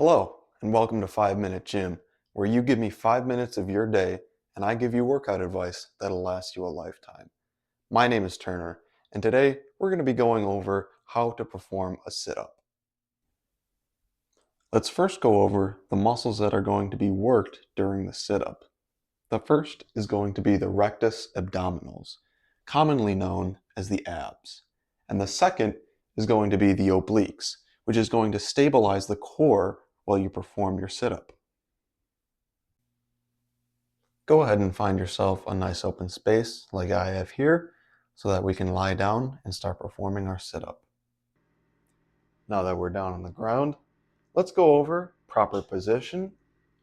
Hello, and welcome to 5 Minute Gym, where you give me 5 minutes of your day and I give you workout advice that'll last you a lifetime. My name is Turner, and today we're going to be going over how to perform a sit-up. Let's first go over the muscles that are going to be worked during the sit-up. The first is going to be the rectus abdominis, commonly known as the abs. And the second is going to be the obliques, which is going to stabilize the core while you perform your sit-up. Go ahead and find yourself a nice open space like I have here so that we can lie down and start performing our sit-up. Now that we're down on the ground, let's go over proper position,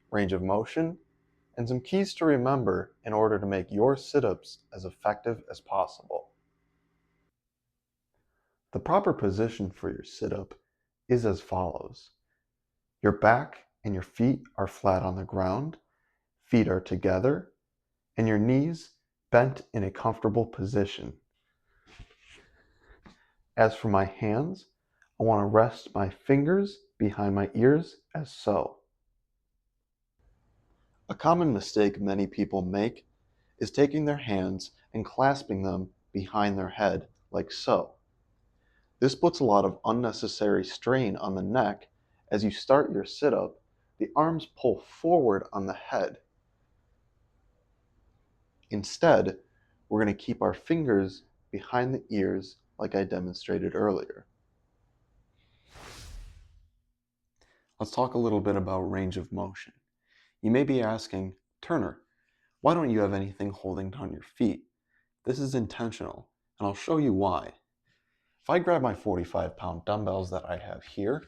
range of motion, and some keys to remember in order to make your sit-ups as effective as possible. The proper position for your sit-up is as follows. Your back and your feet are flat on the ground, feet are together, and your knees bent in a comfortable position. As for my hands, I want to rest my fingers behind my ears as so. A common mistake many people make is taking their hands and clasping them behind their head like so. This puts a lot of unnecessary strain on the neck. As you start your sit-up, the arms pull forward on the head. Instead, we're going to keep our fingers behind the ears like I demonstrated earlier. Let's talk a little bit about range of motion. You may be asking, Turner, why don't you have anything holding down your feet? This is intentional, and I'll show you why. If I grab my 45-pound dumbbells that I have here,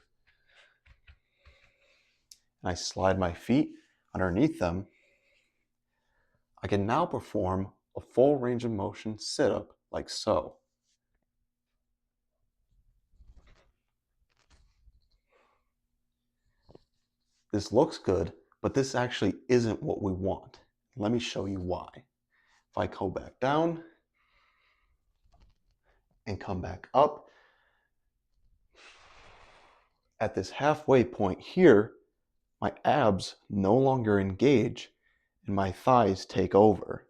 and I slide my feet underneath them, I can now perform a full range of motion sit-up like so. This looks good, but this actually isn't what we want. Let me show you why. If I go back down and come back up, at this halfway point here, my abs no longer engage and my thighs take over.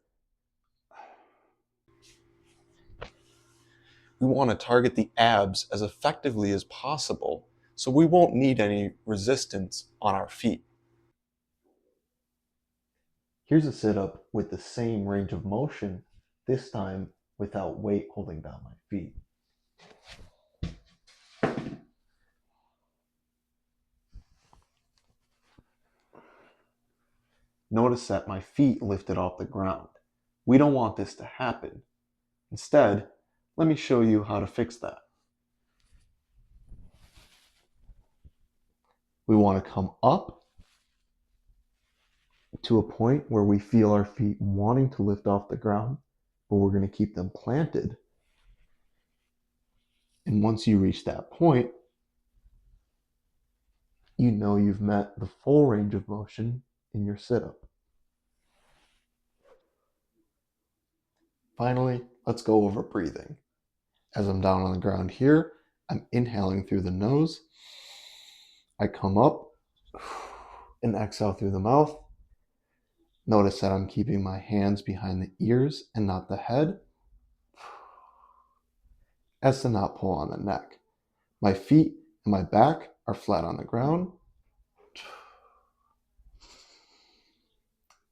We want to target the abs as effectively as possible so we won't need any resistance on our feet. Here's a sit-up with the same range of motion, this time without weight holding down my feet. Notice that my feet lifted off the ground. We don't want this to happen. Instead, let me show you how to fix that. We want to come up to a point where we feel our feet wanting to lift off the ground, but we're going to keep them planted. And once you reach that point, you know you've met the full range of motion in your sit-up. Finally, let's go over breathing. As I'm down on the ground here, I'm inhaling through the nose. I come up and exhale through the mouth. Notice that I'm keeping my hands behind the ears and not the head, as to not pull on the neck. My feet and my back are flat on the ground,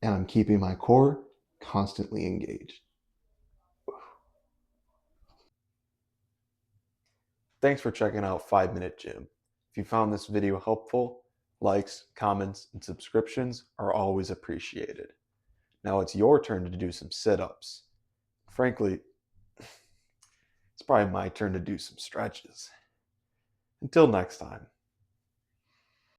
and I'm keeping my core constantly engaged. Thanks for checking out 5 Minute Gym. If you found this video helpful, likes, comments, and subscriptions are always appreciated. Now it's your turn to do some sit-ups. Frankly, it's probably my turn to do some stretches. Until next time.